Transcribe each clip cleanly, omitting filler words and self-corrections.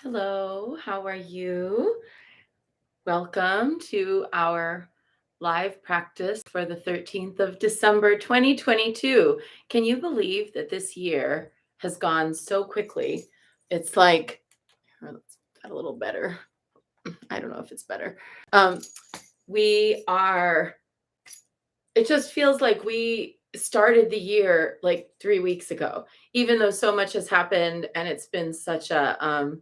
Hello, how are you? Welcome to our live practice for the 13th of December, 2022. Can you believe that this year has gone so quickly? It's like, let's get a little better. I don't know if it's better. Um, we are, it just feels like we started the year like 3 weeks ago, even though so much has happened and it's been such a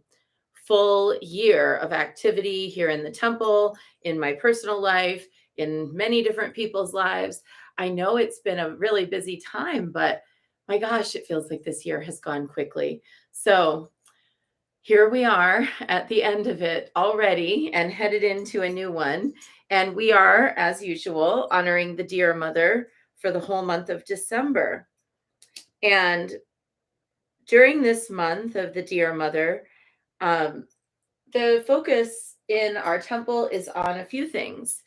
full year of activity here in the temple, in my personal life, in many different people's lives. I know it's been a really busy time, but my gosh, it feels like this year has gone quickly. So here we are at the end of it already and headed into a new one. And we are, as usual, honoring the Dear Mother for the whole month of December. And during this month of the Dear Mother, um, the focus in our temple is on a few things: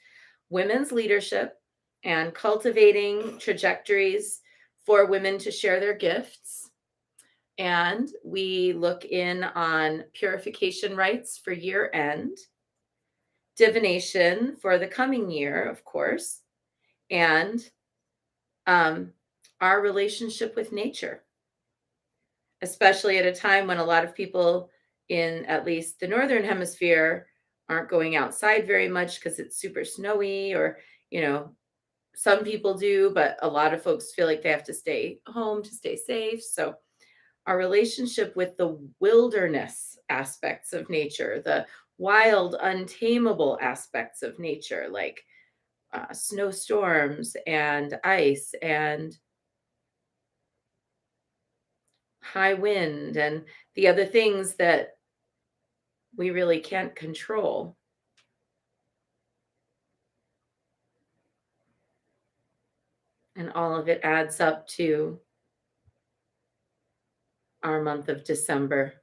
women's leadership and cultivating trajectories for women to share their gifts. And we look in on purification rites for year end, divination for the coming year, of course, and um, our relationship with nature, especially at a time when a lot of people in at least the northern hemisphere aren't going outside very much because it's super snowy, or you know some people do, but a lot of folks feel like they have to stay home to stay safe. So our relationship with the wilderness aspects of nature, the wild untamable aspects of nature, like snowstorms and ice and high wind and the other things that we really can't control. And all of it adds up to our month of December.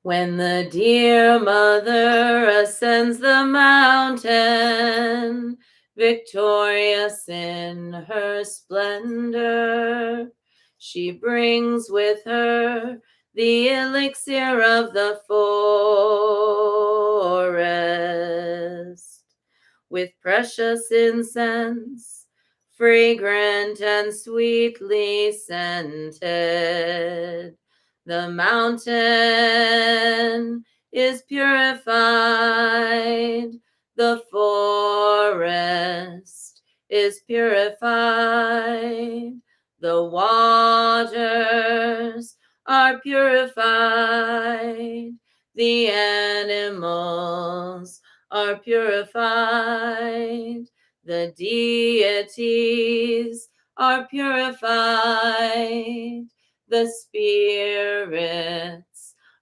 When the dear mother ascends the mountain, victorious in her splendor, she brings with her the elixir of the forest, with precious incense, fragrant and sweetly scented. The mountain is purified, the forest is purified, the waters are purified, the animals are purified, the deities are purified, the spirits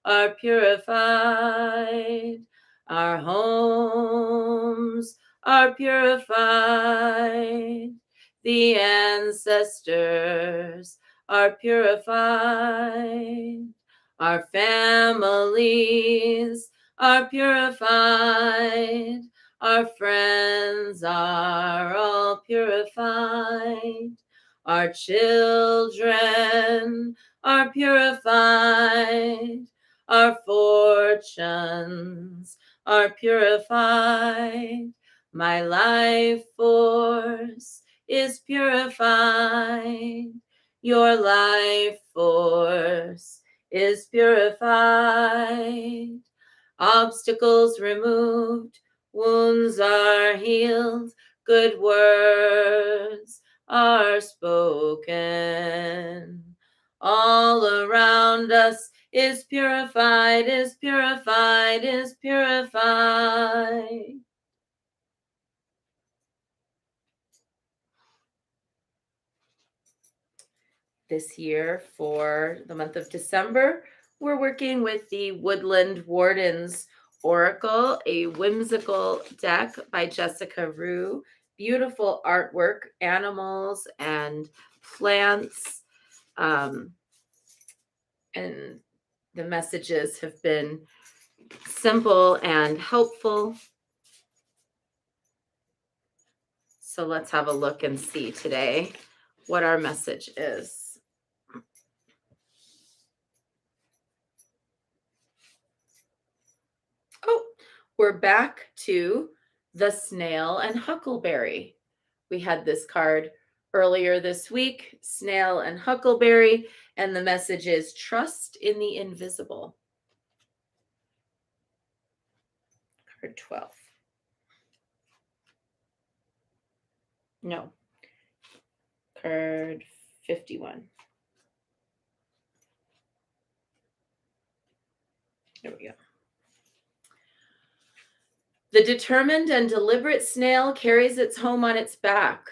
are purified, our homes are purified, the ancestors are purified, our families are purified, our friends are all purified, our children are purified, our fortunes are purified, my life force is purified, your life force is purified, obstacles removed, wounds are healed, good words are spoken. All around us is purified, is purified, is purified. This year, for the month of December, we're working with the Woodland Wardens Oracle, a whimsical deck by Jessica Rue. Beautiful artwork, animals and plants. Um, and the messages have been simple and helpful. So let's have a look and see today what our message is. We're back to the snail and huckleberry. We had this card earlier this week, snail and huckleberry, and the message is trust in the invisible. Card 12. No. Card 51. There we go. The determined and deliberate snail carries its home on its back.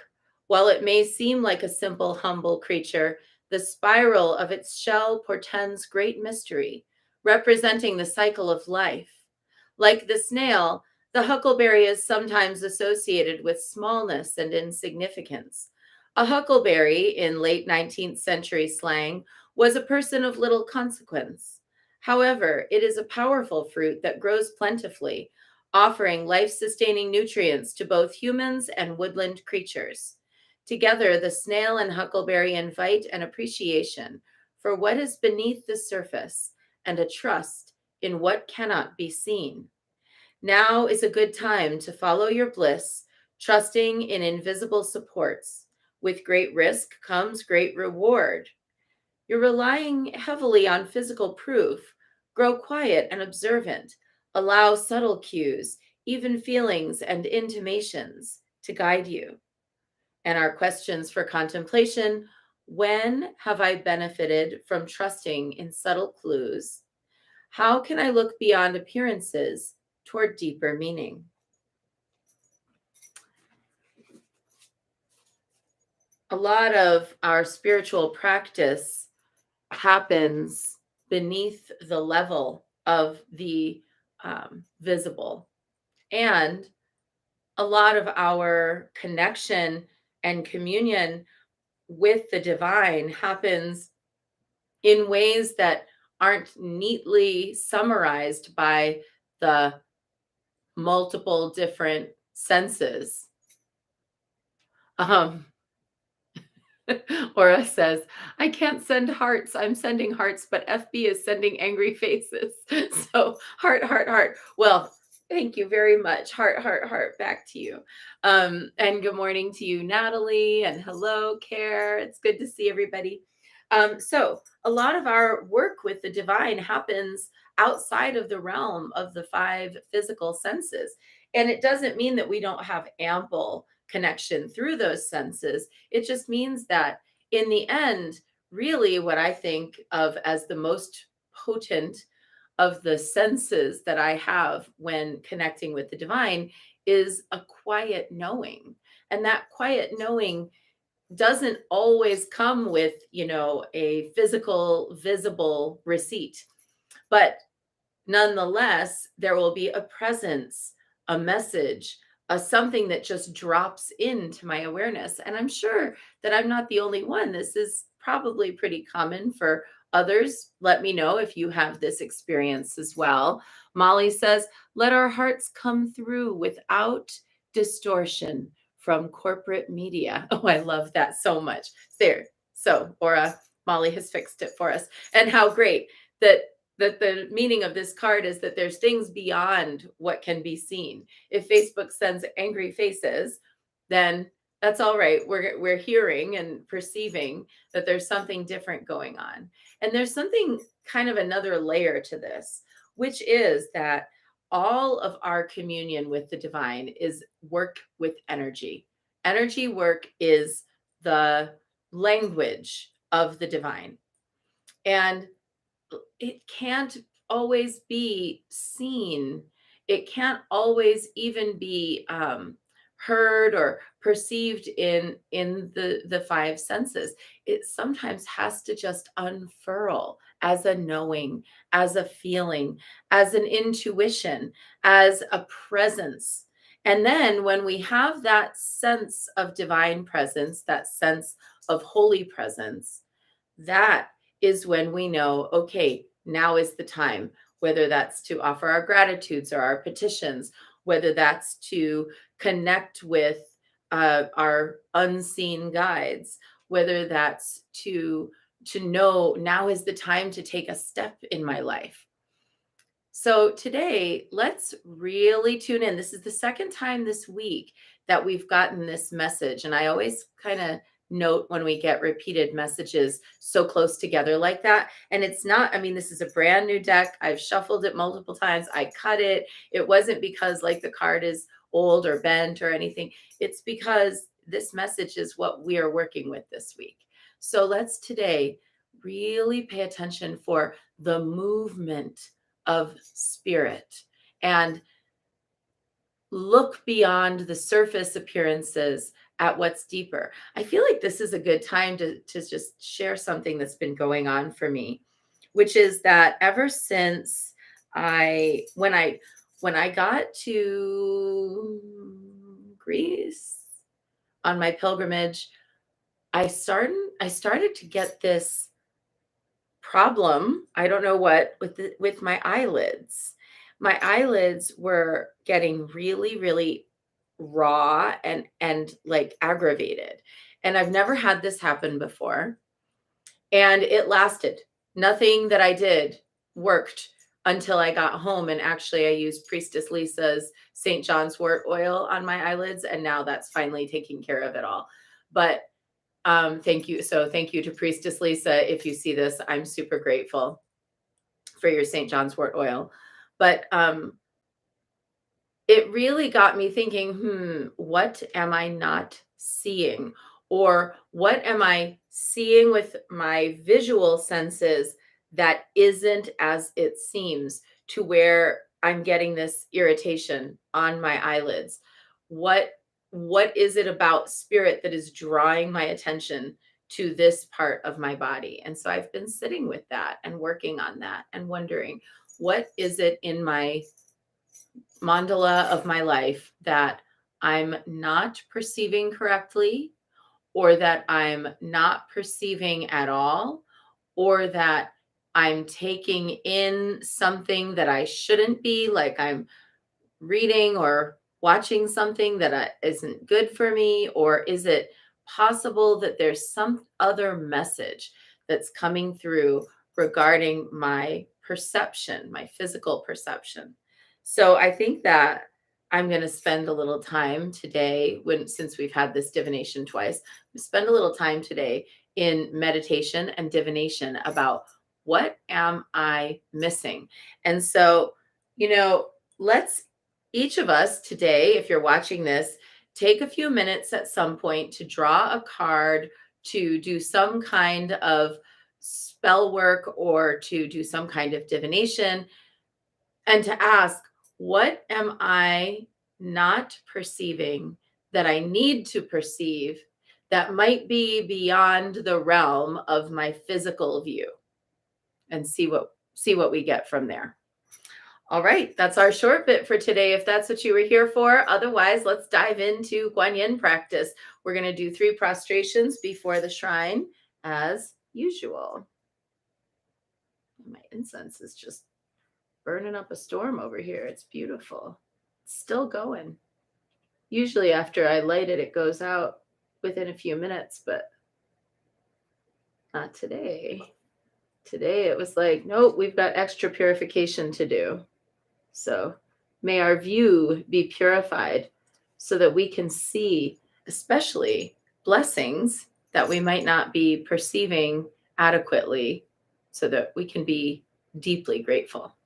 While it may seem like a simple, humble creature, the spiral of its shell portends great mystery, representing the cycle of life. Like the snail, the huckleberry is sometimes associated with smallness and insignificance. A huckleberry, in late 19th century slang, was a person of little consequence. However, it is a powerful fruit that grows plentifully, offering life sustaining nutrients to both humans and woodland creatures. Together, the snail and huckleberry invite an appreciation for what is beneath the surface and a trust in what cannot be seen. Now is a good time to follow your bliss, trusting in invisible supports. With great risk comes great reward. You're relying heavily on physical proof. Grow quiet and observant. Allow subtle cues, even feelings and intimations, to guide you. And our questions for contemplation: when have I benefited from trusting in subtle clues? How can I look beyond appearances toward deeper meaning? A lot of our spiritual practice happens beneath the level of the visible. And a lot of our connection and communion with the divine happens in ways that aren't neatly summarized by the multiple different senses. Um, Aura says, I can't send hearts. I'm sending hearts, but FB is sending angry faces. So heart, heart, heart. Well, thank you very much. Heart, heart, heart. Back to you. And good morning to you, Natalie. And hello, Care. It's good to see everybody. So a lot of our work with the divine happens outside of the realm of the five physical senses. And it doesn't mean that we don't have ample connection through those senses. It just means that in the end, really what I think of as the most potent of the senses that I have when connecting with the divine is a quiet knowing. And that quiet knowing doesn't always come with, a physical, visible receipt. But nonetheless, there will be a presence, a message, a something that just drops into my awareness. And I'm sure that I'm not the only one. This is probably pretty common for others. Let me know if you have this experience as well. Molly says, let our hearts come through without distortion from corporate media. Oh, I love that so much. There. So, Aura, Molly has fixed it for us. And how great that the meaning of this card is that there's things beyond what can be seen. If Facebook sends angry faces, then that's all right. We're hearing and perceiving that there's something different going on. And there's something kind of another layer to this, which is that all of our communion with the divine is work with energy. Energy work is the language of the divine. And it can't always be seen. It can't always even be heard or perceived in the five senses. It sometimes has to just unfurl as a knowing, as a feeling, as an intuition, as a presence. And then when we have that sense of divine presence, that sense of holy presence, that is when we know, okay, now is the time, whether that's to offer our gratitudes or our petitions, whether that's to connect with our unseen guides, whether that's to know now is the time to take a step in my life. So today, let's really tune in. This is the second time this week that we've gotten this message. And I always kind of note when we get repeated messages so close together like that. And it's not, I mean, this is a brand new deck. I've shuffled it multiple times. I cut it. It wasn't because like the card is old or bent or anything. It's because this message is what we are working with this week. So let's today really pay attention for the movement of spirit and look beyond the surface appearances at what's deeper. I feel like this is a good time to just share something that's been going on for me, which is that ever since when I got to Greece on my pilgrimage, I started to get this problem, I don't know what, with my eyelids. My eyelids were getting really, really raw and like aggravated. And I've never had this happen before. And it lasted. Nothing that I did worked until I got home. And actually, I used Priestess Lisa's St. John's wort oil on my eyelids. And now that's finally taking care of it all. But thank you. So thank you to Priestess Lisa. If you see this, I'm super grateful for your St. John's wort oil. But it really got me thinking, what am I not seeing? Or what am I seeing with my visual senses that isn't as it seems, to where I'm getting this irritation on my eyelids? What is it about spirit that is drawing my attention to this part of my body? And so I've been sitting with that and working on that and wondering, what is it in my mandala of my life that I'm not perceiving correctly, or that I'm not perceiving at all, or that I'm taking in something that I shouldn't be, like I'm reading or watching something that isn't good for me? Or is it possible that there's some other message that's coming through regarding my perception, my physical perception? So I think that I'm going to spend a little time today, since we've had this divination twice, spend a little time today in meditation and divination about what am I missing? And so, let's each of us today, if you're watching this, take a few minutes at some point to draw a card, to do some kind of spell work, or to do some kind of divination, and to ask, what am I not perceiving that I need to perceive, that might be beyond the realm of my physical view, and see what we get from there. All right, that's our short bit for today, if that's what you were here for. Otherwise, let's dive into Guan Yin practice. We're going to do 3 prostrations before the shrine as usual. My incense is just burning up a storm over here. It's beautiful. It's still going. Usually after I light it, it goes out within a few minutes, but not today. Today it was like, nope, we've got extra purification to do. So may our view be purified so that we can see, especially blessings that we might not be perceiving adequately, so that we can be deeply grateful.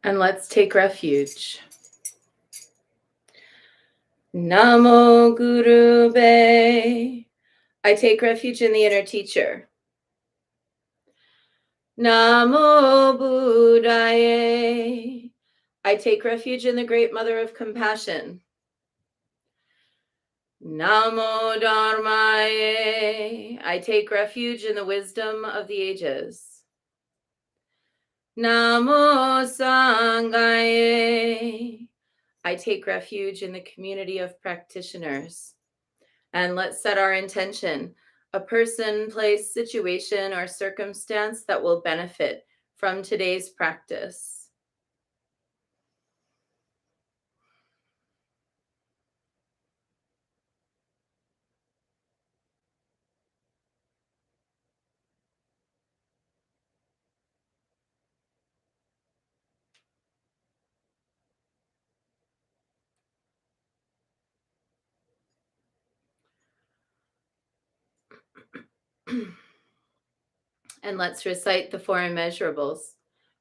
And let's take refuge. Namo Guru Be. I take refuge in the inner teacher. Namo Buddhaye. I take refuge in the great mother of compassion. Namo Dharmaye. I take refuge in the wisdom of the ages. Namo Sanghaye. I take refuge in the community of practitioners. And let's set our intention: a person, place, situation, or circumstance that will benefit from today's practice. And let's recite the four immeasurables.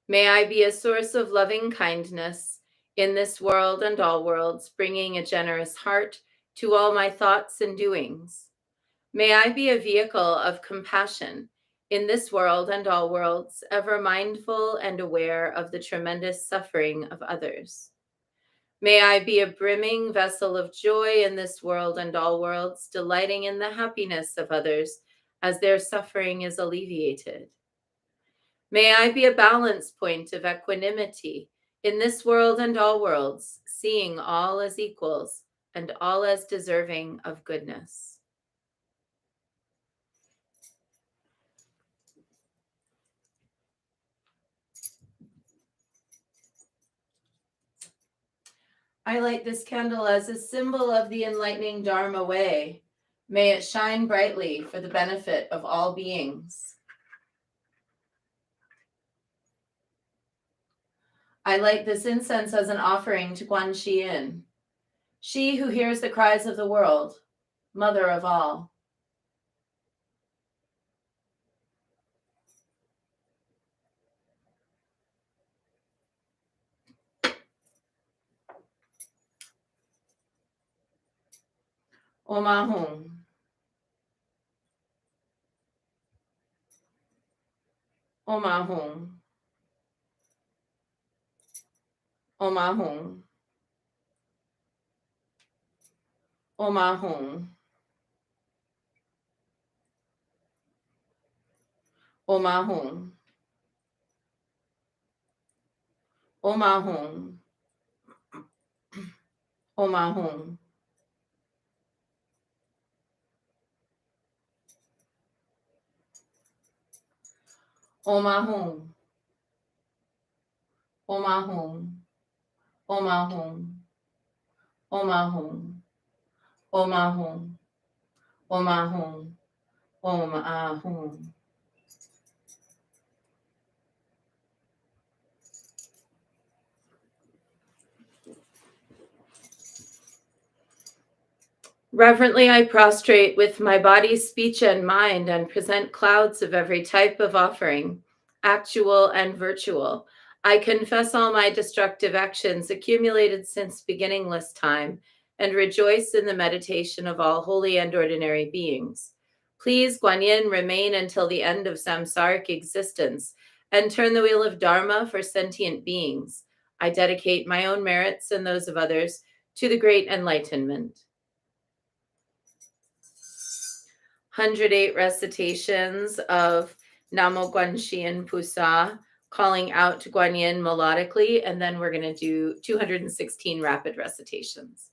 May I be a source of loving kindness in this world and all worlds, bringing a generous heart to all my thoughts and doings. May I be a vehicle of compassion in this world and all worlds, ever mindful and aware of the tremendous suffering of others. May I be a brimming vessel of joy in this world and all worlds, delighting in the happiness of others as their suffering is alleviated. May I be a balance point of equanimity in this world and all worlds, seeing all as equals and all as deserving of goodness. I light this candle as a symbol of the enlightening Dharma way. May it shine brightly for the benefit of all beings. I light this incense as an offering to Guan Yin, she who hears the cries of the world, mother of all. Om Ahum. Om Ahum. Om Ahum. Om Ahum. Om Ahum. Om Ahum. Om Ahum. Om Ahum. Om Ahum. Om Ahum. Om Ahum. Om Ahum. Om Ahum. Om Ahum. Reverently, I prostrate with my body, speech, and mind and present clouds of every type of offering, actual and virtual. I confess all my destructive actions accumulated since beginningless time and rejoice in the meditation of all holy and ordinary beings. Please, Guan Yin, remain until the end of samsaric existence and turn the wheel of Dharma for sentient beings. I dedicate my own merits and those of others to the great enlightenment. 108 recitations of Namo Guanxin Pusa, calling out to Guan Yin melodically, and then we're going to do 216 rapid recitations.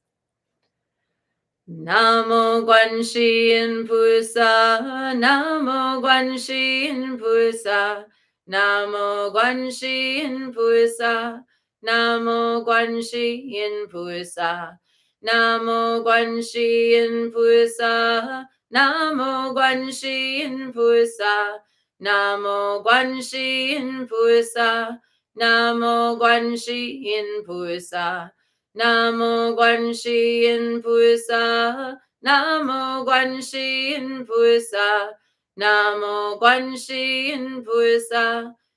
Namo Guanxin Pusa, Namo Guanxin Pusa, Namo Guanxin Pusa, Namo Guanxin Pusa, Namo Guanxin Pusa, Namo Guanxin Pusa, Namo Guanxin Pusa, Namo Guanxin Pusa, Namo Guanxin Pusa, Namo Guanxin Pusa, Namo Guanxin Pusa,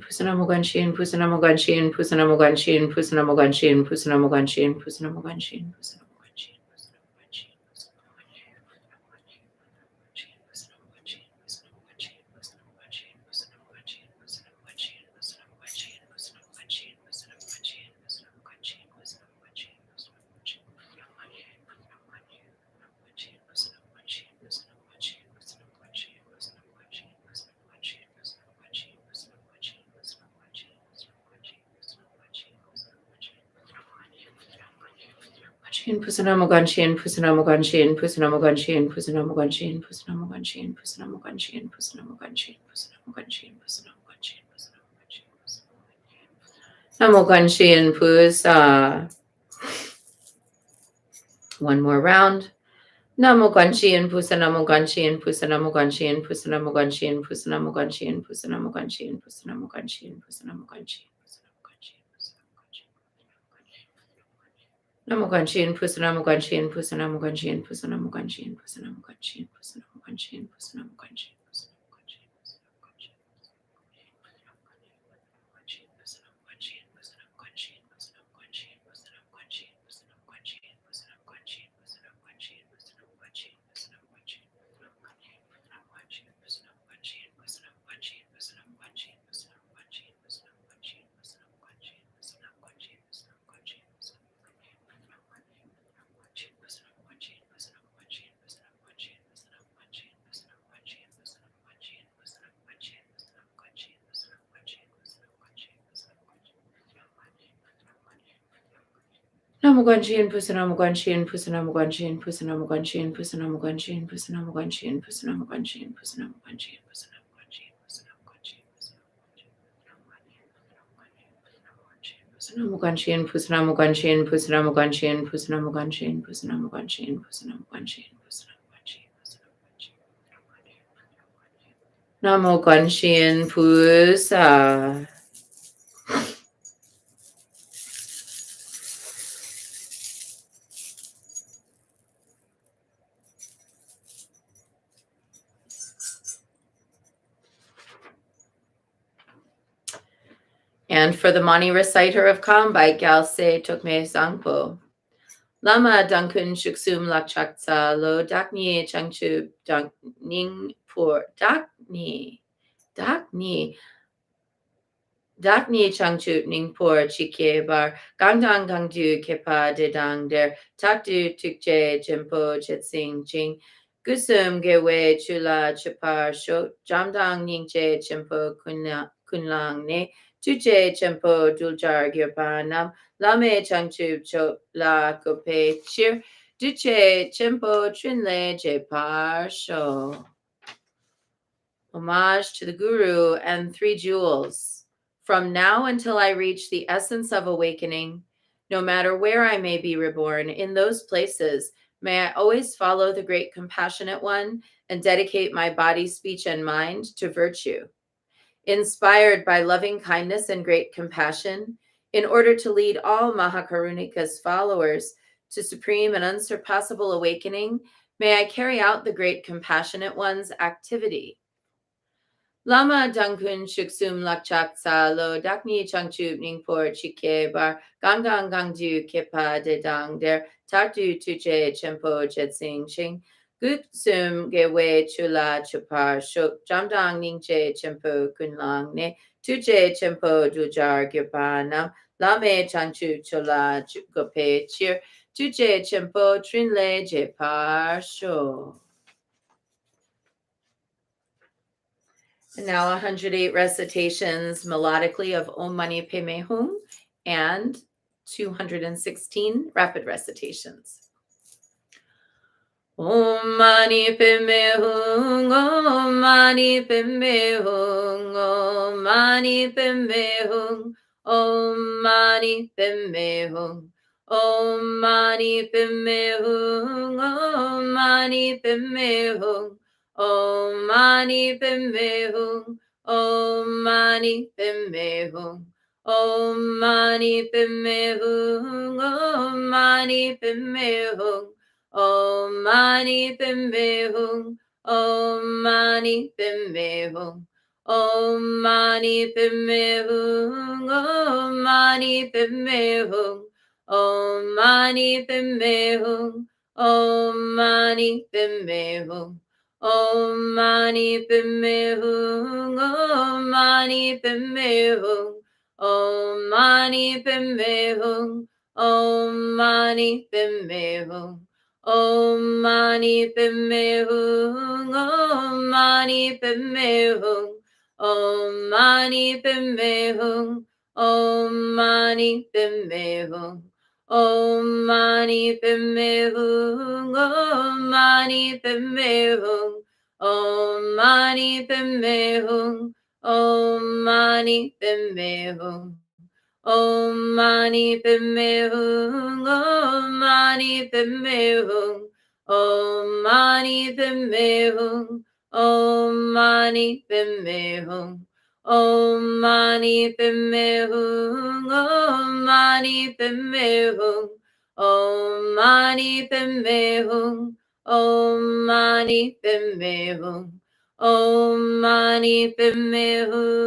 Pusanamuganshin, Pusanamuganshin, Pusanamuganshin, Pusanamuganshin, Pusanamuganshin, Pusanamuganshin, Pusanamuganshin. Pusanamuganshin, Pusanamuganshin, Pusanamuganshin, Pusanamuganshin, Pusanamuganshin, Pusanamuganshin, Pusanamuganshin, Pusanamuganshin, Pusanamuganshin, Namuganshin, Pusa. One more round. Namuganshin, Pusanamuganshin, Pusanamuganshin, Pusanamuganshin, Pusanamuganshin, Pusanamuganshin, Pusanamuganshin, Pusanamuganshin. Namuganshin, Pusanamuganshin, Pusanamuganshin, Pusanamuganshin, Pusanamuganshin, Pusanamuganshin, Pusanamuganshin, Namuganshin, Pusanamuganshin, Pusanamuganshin, Pusanamuganshin, Pusanamuganshin, Pusanamuganshin, Pusanamuganshin, Pusanamuganshin, Pusanamuganshin, Pusanamuganshin, Pusanamuganshin, Pusanamuganshin, Pusanamuganshin, Pusanamuganshin, Pusanamuganshin, Namuganshin, Pusa. And for the Mani reciter of Kambite, Galse Tokme Sangpo. Lama Dankun Shuksum Lakchaksa Lo Dakni Changchu Ning Pur Dakni Changchu Ning Pur Chike Bar Gangdang Gangdu Kepa Dedang Der Takdu Tukje Jempo Chetsing Jing Gusum Gewe Chula Chapar Shok Jamdang Ningje Chempo Kunlang Ne Tuje Chempo Duljar Girpanam Lame Changchu Chop La Kope Chir Duche Chempo Trinle Je Par Sho. Homage to the Guru and Three Jewels. From now until I reach the essence of awakening, no matter where I may be reborn, in those places, may I always follow the great compassionate one and dedicate my body, speech, and mind to virtue. Inspired by loving kindness and great compassion, in order to lead all Mahakarunika's followers to supreme and unsurpassable awakening, may I carry out the great compassionate one's activity. Lama Dangkun Shuksum Lakchak Sa Lo Dakni Changchub Ningpor Chike Bar Gangang Gangju Kepa De Dang Der Tartu Tuje Chempo Jetsing Ching Gutsum Gewe Chula Chupar Shuk Jamdang Ningche Chempo Kunlang Ne Tuje Chempo Dujar Gyopanam Lame Changchu Chula Gope Chir Tuje Chempo Trinle Jepar Sho. And now 108 recitations melodically of Om Mani Padme Hum and 216 rapid recitations. Om Mani Padme Hum, Om Mani Padme Hum, Om Mani Padme Hum, Om Mani Padme Hum, Om Mani Padme Hum, Om Mani Padme Hum. Om Mani Padme Hum, Om Mani Padme Hum, Om Mani Padme Hum, Om Mani Padme Hum, Om Mani Padme Hum, Om Mani Padme Hum, Om Mani Padme Hum, Om Mani Padme Hum, Om Mani Padme Hum, Om Mani Padme Hum. Om Mani Padme Hum, Om Mani Padme Hum, Om Mani Padme Hum, Om Mani Padme Hum, Om Mani Padme Hum, Om Mani Padme Hum, Om Mani Padme Hum, Om Mani Padme Hum. Om Mani Padme Hum, Om Mani Padme Hum, Om Mani Padme Hum, Om Mani Padme Hum, Om Mani Padme Hum, Om Mani Padme Hum, Om Mani Padme Hum, Om Mani Padme Hum. Om Mani Padme Hum, Om Mani Padme Hum, Om Mani Padme Hum, Om Mani Padme Hum, Om Mani Padme Hum, Om Mani Padme Hum,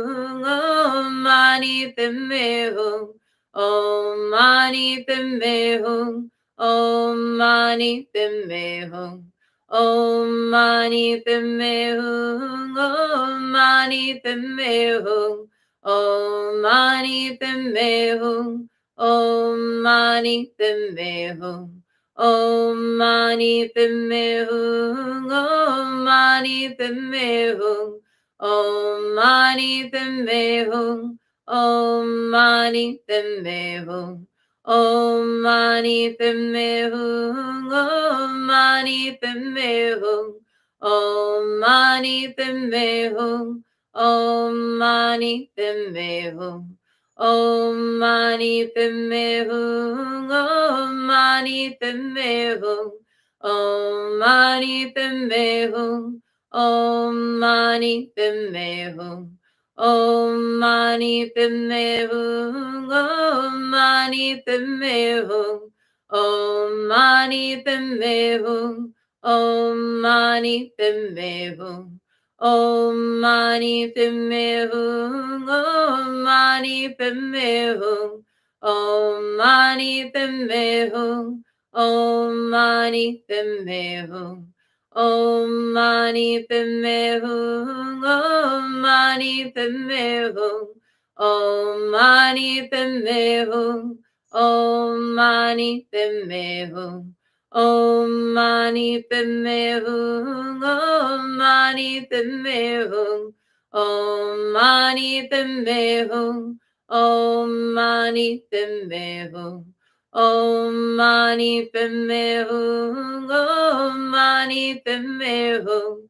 Om Mani Padme Hum, Om Mani Padme Hum. Om Mani Padme Hum, Om Mani Padme Hum, Om Mani Padme Hum, Om Mani Padme Hum, Om Mani Padme Hum, Om Mani Padme Hum, Om Mani Padme Hum, Om Mani Padme Hum. Om Mani Padme Hum, Om Mani Padme Hum, Om Mani Padme Hum, Om Mani Padme Hum, Om Mani Padme Hum, Om Mani Padme Hum, Om Mani Padme Hum, Om Mani Padme Hum. Om Mani Padme Hum, Om Mani Padme Hum, Om Mani Padme Hum, Om Mani Padme Hum, Om Mani Padme Hum, Om Mani Padme Hum, Om Mani Padme Hum, Om Mani Padme Hum. Om Mani Padme Hum, Om Mani Padme Hum, Om Mani Padme Hum, Om Mani Padme Hum, Om Mani Padme Hum, Om Mani Padme Hum, Om Mani Padme Hum, Om Mani Padme Hum. Om Mani Padme Hum, Om Mani Padme Hum,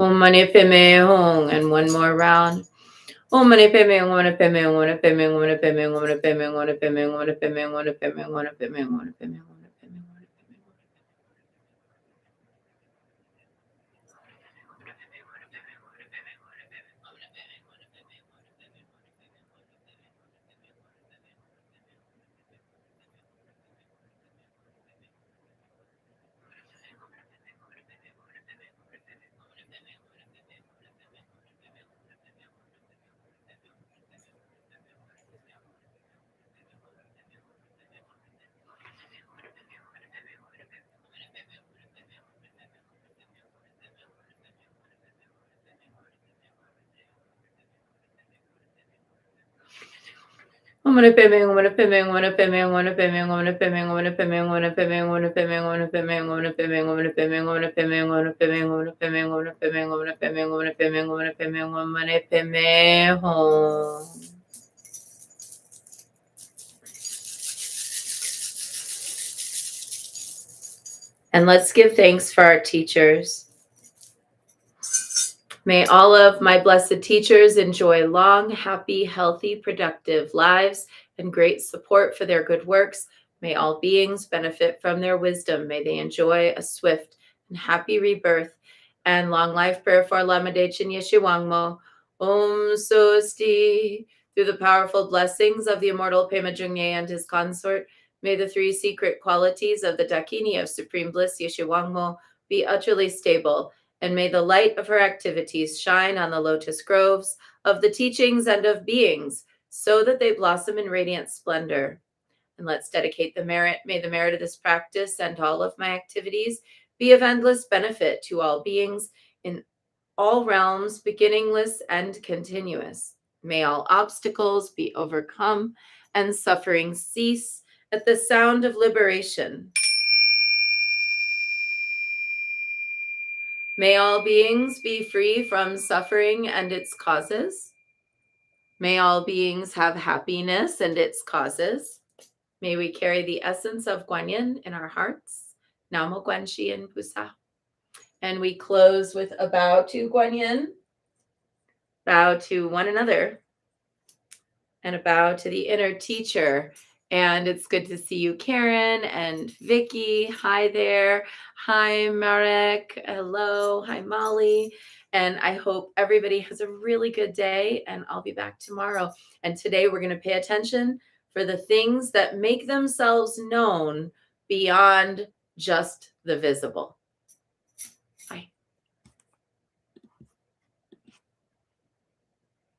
And one more round. Oh, money payment, wanna payment, wanna payment, wanna payment, wanna payment, wanna payment, wanna payment, wanna payment, wanna payment, wanna payment, wanna payment, wanna payment. I'm gonna payment, I'm gonna payment, I'm gonna payment, I'm gonna payment, I'm gonna payment, I'm gonna payment, I'm gonna payment, I'm gonna payment, I'm gonna payment, I'm gonna payment, I'm gonna payment, I'm gonna payment, I'm gonna payment, I'm gonna payment, I'm gonna payment, I'm gonna payment, I'm gonna payment, I'm gonna payment, I'm gonna payment home. And let's give thanks for our teachers. May all of my blessed teachers enjoy long, happy, healthy, productive lives and great support for their good works. May all beings benefit from their wisdom. May they enjoy a swift and happy rebirth. And long life prayer for Lamadechin Yeshua Om Sosti. Through the powerful blessings of the immortal Pema Jungye and his consort, may the three secret qualities of the Dakini of Supreme Bliss Yeshua be utterly stable, and may the light of her activities shine on the lotus groves of the teachings and of beings so that they blossom in radiant splendor. And let's dedicate the merit. May the merit of this practice and all of my activities be of endless benefit to all beings in all realms, beginningless and continuous. May all obstacles be overcome and suffering cease at the sound of liberation. May all beings be free from suffering and its causes. May all beings have happiness and its causes. May we carry the essence of Guanyin in our hearts. Namo Guanxi Pusa. And we close with a bow to Guanyin, bow to one another, and a bow to the inner teacher. And it's good to see you, Karen and Vicky. Hi there. Hi, Marek. Hello. Hi, Molly. And I hope everybody has a really good day, and I'll be back tomorrow. And today we're going to pay attention for the things that make themselves known beyond just the visible.